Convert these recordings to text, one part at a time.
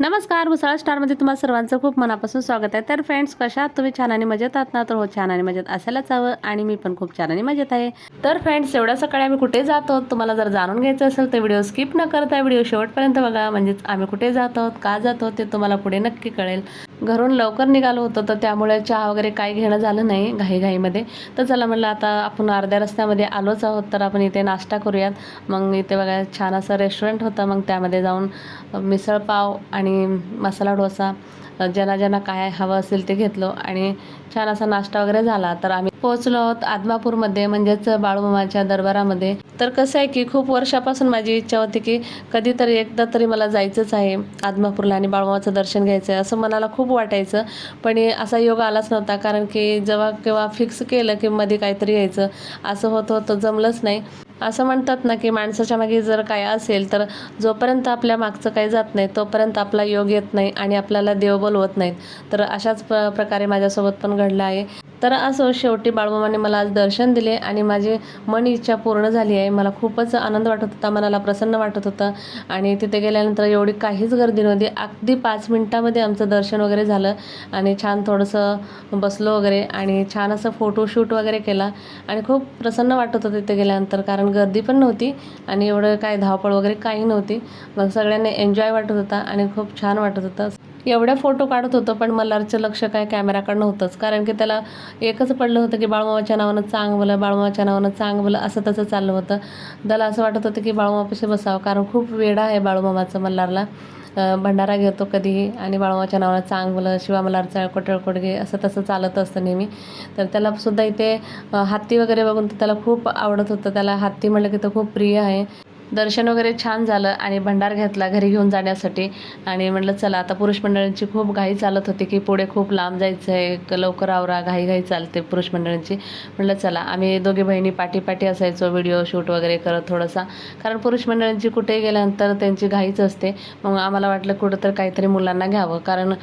नमस्कार, मुसळा स्टारमध्ये तुम्हा सर्वांचं खूप मनापासून स्वागत आहे. तर फ्रेंड्स, कशा आहात तुम्ही? छान आणि मजेत आहात ना? तर हो, छान आणि मजेत असायलाच हवं आणि मी पण खूप छान आणि मजेत आहे. तर फ्रेंड्स, एवढ्या सकाळी आम्ही कुठे जात आहोत तुम्हाला जर जाणून घ्यायचं असेल तर व्हिडिओ स्किप न करता व्हिडिओ शेवटपर्यंत बघा. म्हणजेच आम्ही कुठे जात आहोत, का जात आहोत ते तुम्हाला पुढे नक्की कळेल. घरून लवकर निघालो होतो तर त्यामुळे चहा वगैरे काही घेणं झालं नाही घाईघाईमध्ये. तर चला म्हणलं आता आपण अर्ध्या रस्त्यामध्ये आलोच आहोत तर आपण इथे नाश्ता करूयात. मग इथे बघा छान असं रेस्टॉरंट होतं. मग त्यामध्ये जाऊन मिसळपाव आणि मसाला डोसा ज्यांना ज्यांना काय हवं असेल ते घेतलो आणि छान असा नाश्ता वगैरे झाला. तर आम्ही पोहोचलो आहोत आदमापूरमध्ये, म्हणजेच बाळूमामाच्या दरबारामध्ये. तर कसं आहे की खूप वर्षापासून माझी इच्छा होती की कधीतरी एकदा तरी मला जायचंच आहे आदमापूरला आणि बाळूमामाचं दर्शन घ्यायचं आहे असं मनाला खूप वाटायचं. पण असा योग आलाच नव्हता, कारण की जेव्हा केव्हा फिक्स केलं की मध्ये काहीतरी यायचं असं होत होतं, जमलंच नाही. असं म्हणतात ना की माणसाच्या मागे जर काय असेल तर जोपर्यंत आपल्या मागचं काही जात नाही तोपर्यंत आपला योग येत नाही आणि आपल्याला देव बोलवत नाहीत. तर अशाच प्रकारे माझ्यासोबत पण घडलं आहे. तर असो, शेवटी बाळूमामाने मला आज दर्शन दिले आणि माझी मन इच्छा पूर्ण झाली आहे. मला खूपच आनंद वाटत होता, मनाला प्रसन्न वाटत होतं. आणि तिथे गेल्यानंतर एवढी काहीच गर्दी नव्हती. अगदी 5 मिनिटामध्ये आमचं दर्शन वगैरे झालं आणि छान थोडंसं बसलो वगैरे आणि छान असं फोटोशूट वगैरे केला आणि खूप प्रसन्न वाटत होतं तिथे गेल्यानंतर, कारण गर्दी पण नव्हती आणि एवढं काय धावपळ वगैरे काही नव्हती. मग सगळ्यांना एन्जॉय वाटत होता आणि खूप छान वाटत होतं. एवढ्या फोटो काढत होतो पण मल्हारचं लक्ष काय कॅमेराकडे नव्हतंच, कारण की त्याला एकच पडलं होतं की बाळूमामाच्या नावानं चांगलं, बाळूमामाच्या नावानं चांगलं असं तसं चाललं होतं. त्याला असं वाटत होतं की बाळूमामापाशी बसावं, कारण खूप वेडा आहे बाळूमामाचं मल्हारला. भंडारा घेतो कधीही आणि बाळूमामाच्या नावानं चांगलं, शिवा मल्हारचा कोटळकोटगे असं तसं चालत असतं नेहमी. तर त्याला सुद्धा इथे हत्ती वगैरे बघून तर त्याला खूप आवडत होतं. त्याला हत्ती म्हटलं की तो खूप प्रिय आहे. दर्शन वगैरे छान झालं आणि भंडार घेतला घरी घेऊन जाण्यासाठी. आणि म्हटलं चला आता पुरुष मंडळींची खूप घाई चालत होती की पुढे खूप लांब जायचं आहे, लवकर आवरा, घाई चालते पुरुष मंडळींची. म्हटलं चला, आम्ही दोघी बहिणी पाठी असायचो व्हिडिओ शूट वगैरे करत थोडासा, कारण पुरुष मंडळींची कुठेही गेल्यानंतर त्यांची घाईच असते. मग आम्हाला वाटलं कुठं तर काहीतरी मुलांना घ्यावं, कारण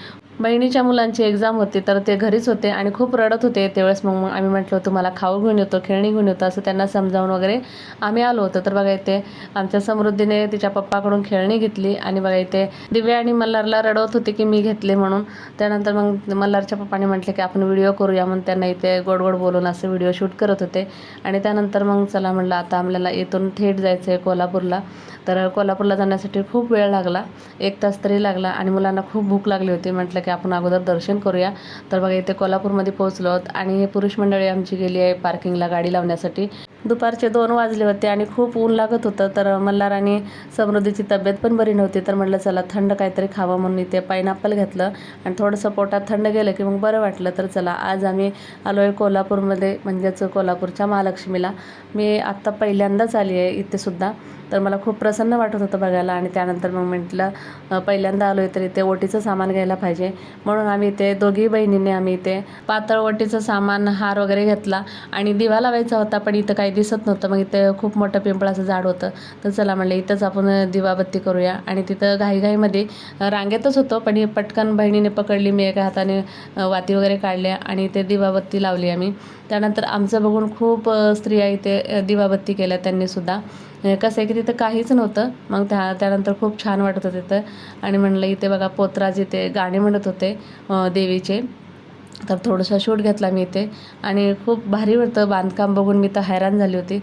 बहिणीच्या मुलांची एक्झाम होती तर ते घरीच होते आणि खूप रडत होते त्यावेळेस. मग आम्ही म्हटलं तुम्हाला खाऊ घेऊन येतो, खेळणी घेऊन येतो असं त्यांना समजावून वगैरे आम्ही आलो होतो. तर बघा इथे आमच्या समृद्धीने तिच्या पप्पाकडून खेळणी घेतली आणि बघा इथे दिव्या आणि मल्हारला रडवत होते की मी घेतले म्हणून. त्यानंतर मग मल्हारच्या पप्पाने म्हटले की आपण व्हिडिओ करूया, म्हणून त्यांना इथे गोड गोड बोलून असं व्हिडिओ शूट करत होते. आणि त्यानंतर मग चला म्हणलं आता आम्हाला इथून थेट जायचं आहे कोल्हापूरला. तर कोल्हापूरला जाण्यासाठी खूप वेळ लागला, 1 तास तरी लागला आणि मुलांना खूप भूक लागली होती. म्हटलं की आपण अगोदर दर्शन करूया. तर बघा इथे कोल्हापूरमध्ये पोहोचलो आहोत आणि हे पुरुष मंडळी आमची गेली आहे पार्किंगला गाडी लावण्यासाठी. दुपारचे 2 वाजले होते आणि खूप ऊन लागत होतं. तर मल्हार आणि समृद्धीची तब्येत पण बरी नव्हती. तर म्हटलं चला थंड काहीतरी खावं, म्हणून इथे पायनॅपल घेतलं आणि थोडंसं पोटात थंड गेलं की मग बरं वाटलं. तर चला आज आम्ही आलो आहे कोल्हापूरमध्ये, म्हणजेच कोल्हापूरच्या महालक्ष्मीला. मी आत्ता पहिल्यांदाच आली आहे इथेसुद्धा. तर मला खूप प्रसन्न वाटत होतं बघायला. आणि त्यानंतर मग म्हटलं पहिल्यांदा आलो आहे तर इथे ओटीचं सामान घ्यायला पाहिजे, म्हणून आम्ही इथे दोघी बहिणींनी आम्ही इथे पातळ ओटीचं सामान, हार वगैरे घेतला. आणि दिवा लावायचा होता पण इथं काही दिसत नव्हतं. मग इथे खूप मोठं पिंपळाचं झाड होतं. तर चला म्हणलं इथंच आपण दिवाबत्ती करूया. आणि तिथं घाईघाईमध्ये रांगेतच होतो पण ही पटकन बहिणीने पकडली, मी एका हाताने वाती वगैरे काढल्या आणि ते दिवाबत्ती लावली आम्ही. त्यानंतर आमचं बघून खूप स्त्रिया इथे दिवाबत्ती केल्या त्यांनीसुद्धा. कसं आहे की तिथं काहीच नव्हतं. मग त्यानंतर खूप छान वाटत होतं तिथं. आणि म्हणलं इथे बघा पोतराज इथे गाणे म्हणत होते देवीचे. तर थोडासा शूट घेतला मी इथे आणि खूप भारी होतं बांधकाम बघून मी तर हैराण झाली होती.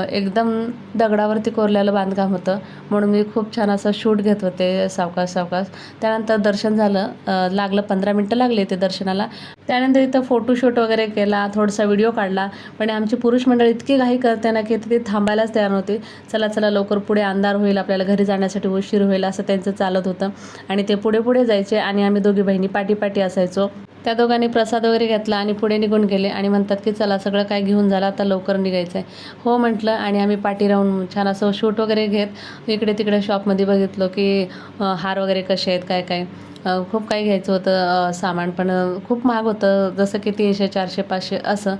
एकदम दगडावरती कोरलेलं बांधकाम होतं, म्हणून मी खूप छान असं शूट घेत होते सावकाश सावकाश. त्यानंतर दर्शन झालं, लागलं 15 मिनटं लागले ते दर्शनाला. त्यानंतर इथं फोटोशूट वगैरे केला, थोडासा व्हिडिओ काढला. पण आमची पुरुष मंडळी इतकी घाई करते ना की ते थांबायलाच तयार नव्हते. चला चला लवकर, पुढे अंधार होईल, आपल्याला घरी जाण्यासाठी उशीर होईल असं त्यांचं चालत होतं. आणि ते पुढे पुढे जायचे आणि आम्ही दोघी बहिणी पाठी असायचो. त्या दोघांनी प्रसाद वगैरे घेतला आणि पुढे निघून गेले आणि म्हणतात की चला सगळं काय घेऊन झालं आता लवकर निघायचं आहे. हो म्हटलं आणि आम्ही पाठी राहून छान असं शूट वगैरे घेत इकडे तिकडे शॉपमध्ये बघितलं की हार वगैरे कसे आहेत काय काय. खूप काही घ्यायचं होतं सामान, पण खूप महाग होतं, जसं की 300 400 500 असं.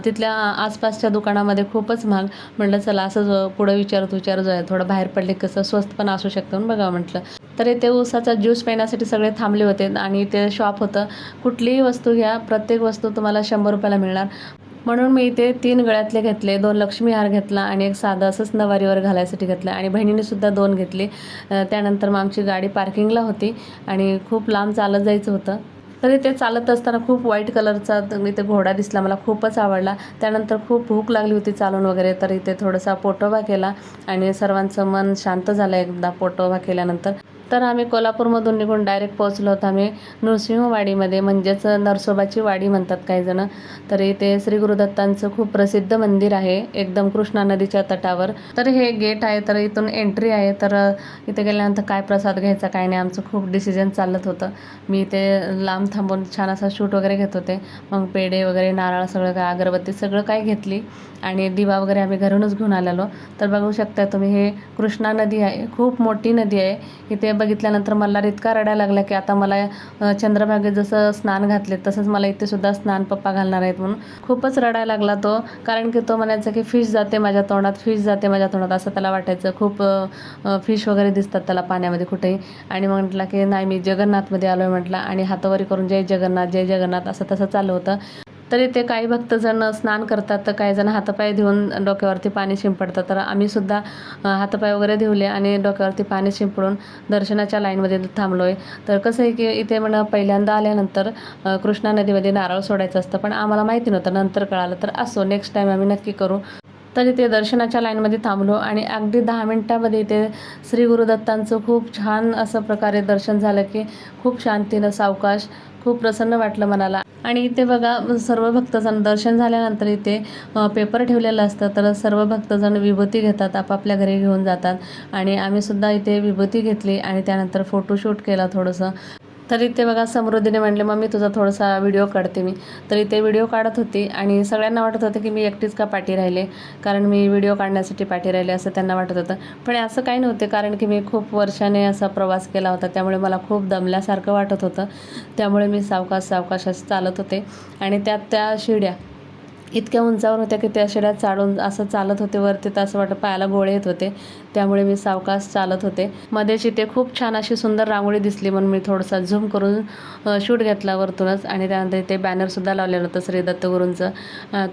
तिथल्या आसपासच्या दुकानामध्ये खूपच महाग. म्हटलं चला असं पुढं विचारत जाऊया, थोडं बाहेर पडले कसं स्वस्त पण असू शकतं म्हणून बघा म्हटलं. तर इथे ऊसाचा ज्यूस पिण्यासाठी सगळे थांबले होते आणि ते शॉप होतं. कुठलीही वस्तू घ्या, प्रत्येक वस्तू तुम्हाला 100 रुपयाला मिळणार. म्हणून मी इथे 3 गळ्यातले घेतले, 2 लक्ष्मी हार घेतला आणि एक साधं असंच नवारीवर घालायसाठी घेतलं आणि बहिणीनेसुद्धा 2 घेतले. त्यानंतर मग आमची गाडी पार्किंगला होती आणि खूप लांब चालत जायचं होतं. तरी ते चालत असताना खूप व्हाईट कलरचा इथे घोडा दिसला, मला खूपच आवडला. त्यानंतर खूप भूक लागली होती चालून वगैरे, तर इथे थोडासा पोटोबा केला आणि सर्वांचं मन शांत झालं एकदा पोटोबा केल्यानंतर. तर आम्ही कोल्हापूरमधून निघून डायरेक्ट पोहोचलो होतो आम्ही नृसिंहवाडीमध्ये, म्हणजेच नरसोबाची वाडी म्हणतात काही जण. तर इथे श्री गुरुदत्तांचं खूप प्रसिद्ध मंदिर आहे एकदम कृष्णा नदीच्या तटावर. तर हे गेट आहे, तर इथून एंट्री आहे. तर इथे गेल्यानंतर काय प्रसाद घ्यायचा काय नाही आमचं खूप डिसिजन चालत होतं. मी इथे लांब थांबून छान असा शूट वगैरे घेत होते. मग पेढे वगैरे, नारळ, सगळं काय, अगरबत्ती सगळं काय घेतली आणि दिवा वगैरे आम्ही घरूनच घेऊन आलेलो. तर बघू शकता तुम्ही, हे कृष्णा नदी आहे, खूप मोठी नदी आहे. इथे बघितल्यानंतर मला इतका रडायला लागला की आता मला चंद्रभागेत जसं स्नान घातले तसंच मला इथे सुद्धा स्नान पप्पा घालणार आहेत म्हणून खूपच रडायला लागला तो. कारण की तो म्हणायचा की फिश जाते माझ्या तोंडात, फिश जाते माझ्या तोंडात, असं त्याला वाटायचं. खूप फिश वगैरे दिसतात त्याला पाण्यामध्ये कुठेही. आणि म्हटलं की नाही मी जगन्नाथमध्ये आलो आहे म्हटलं, आणि हातावरी करून जय जगन्नाथ जय जगन्नाथ असं तसं चालू होतं. तरी ते काही भक्तजण स्नान करतात, तर काही जण हातापाय धुवून डोक्यावरती पाणी शिंपडतात. तर आम्हीसुद्धा हातापाय वगैरे धुवले आणि डोक्यावरती पाणी शिंपडून दर्शनाच्या लाईनमध्ये थांबलो आहे. तर कसं आहे की इथे पहिल्यांदा आल्यानंतर कृष्णा नदीमध्ये नारळ सोडायचं असतं, पण आम्हाला माहिती नव्हतं, नंतर कळालं. तर असो, नेक्स्ट टाईम आम्ही नक्की करू. तरी ते दर्शनाच्या लाईनमध्ये थांबलो आणि अगदी 10 मिनिटामध्ये इथे श्री गुरुदत्तांचं खूप छान असं प्रकारे दर्शन झालं की खूप शांतीनं सावकाश, खूप प्रसन्न वाटलं मनाला. आणि इथे बघा, सर्व भक्तजण दर्शन झाल्यानंतर इथे पेपर ठेवलेलं असतं, तर सर्व भक्तजण विभूती घेतात, आपापल्या घरी घेऊन जातात. आणि आम्हीसुद्धा इथे विभूती घेतली आणि त्यानंतर फोटोशूट केला थोडंसं. तर इथे बघा, समृद्धीने म्हणले मम्मी तुझा थोडासा व्हिडिओ काढते मी. तर इथे व्हिडिओ काढत होती आणि सगळ्यांना वाटत होतं की मी एकटीच का पाठी राहिले, कारण मी व्हिडिओ काढण्यासाठी पाठी राहिले असं त्यांना वाटत होतं. पण असं काही नव्हते, कारण की मी खूप वर्षाने असा प्रवास केला होता, त्यामुळे मला खूप दमल्यासारखं वाटत होतं. त्यामुळे मी सावकाश सावकाश असं चालत होते. आणि त्या शिड्या इतक्या उंचावर होत्या की त्या शिड्या चालून असं चालत होते वरती, तर असं वाटतं पायाला गोळे येत होते. त्यामुळे मी सावकाश चालत होते. मध्येच इथे खूप छान अशी सुंदर रांगोळी दिसली म्हणून मी थोडासा झूम करून शूट घेतला वरतूनच. आणि त्यानंतर इथे बॅनरसुद्धा लावलेलं होतं श्री दत्तगुरूंचं,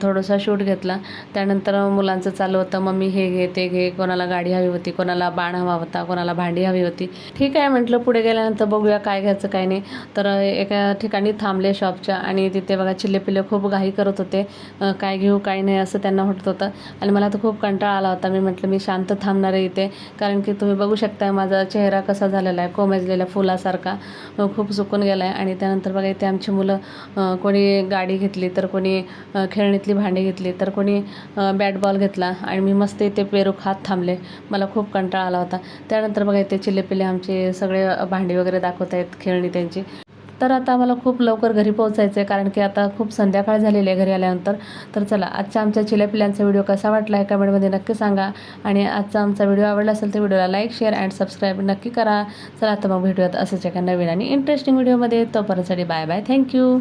थोडासा शूट घेतला. त्यानंतर मुलांचं चालू होतं मम्मी हे घे ते घे, कोणाला गाडी हवी होती, कोणाला बाण हवा होता, कोणाला भांडी हवी होती. ठीक आहे म्हटलं, पुढे गेल्यानंतर बघूया काय घ्यायचं काय नाही. तर एका ठिकाणी थांबले शॉपच्या आणि तिथे बघा चिल्ले-पिल्ले खूप घाई करत होते, काय घेऊ काय नाही असं त्यांना वाटत होतं. आणि मला तर खूप कंटाळा आला होता. मी म्हटलं मी शांत थांबणार आहे इथे, कारण की तुम्ही बघू शकता माझा चेहरा कसा झालेला आहे, कोमेजलेल्या फुलासारखा, खूप सुकून गेला आहे. आणि त्यानंतर बघा इथे आमची मुलं, कोणी गाडी घेतली, तर कोणी खेळणीतली भांडी घेतली, तर कोणी बॅट बॉल घेतला आणि मी मस्त इथे पेरू खात थांबले. मला खूप कंटाळा आला होता. त्यानंतर बघा इथे चिल्ले-पिल्ले आमचे सगळे भांडी वगैरे दाखवत आहेत, खेळणी त्यांची. तर आता आम्हाला खूप लवकर घरी पोहोचायचं आहे, कारण की आता खूप संध्याकाळ झालेली आहे घरी आल्यानंतर. तर चला, आजच्या आमच्या चिल्यापिल्यांचा व्हिडिओ कसा वाटला आहे कमेंटमध्ये नक्की सांगा. आणि आजचा आमचा व्हिडिओ आवडला असेल तर व्हिडिओला लाईक, शेअर अँड सबस्क्राईब नक्की करा. चला आता मग भेटूयात असंच एका नवीन आणि इंटरेस्टिंग व्हिडिओमध्ये. तोपर्यंतसाठी बाय बाय, थँक्यू.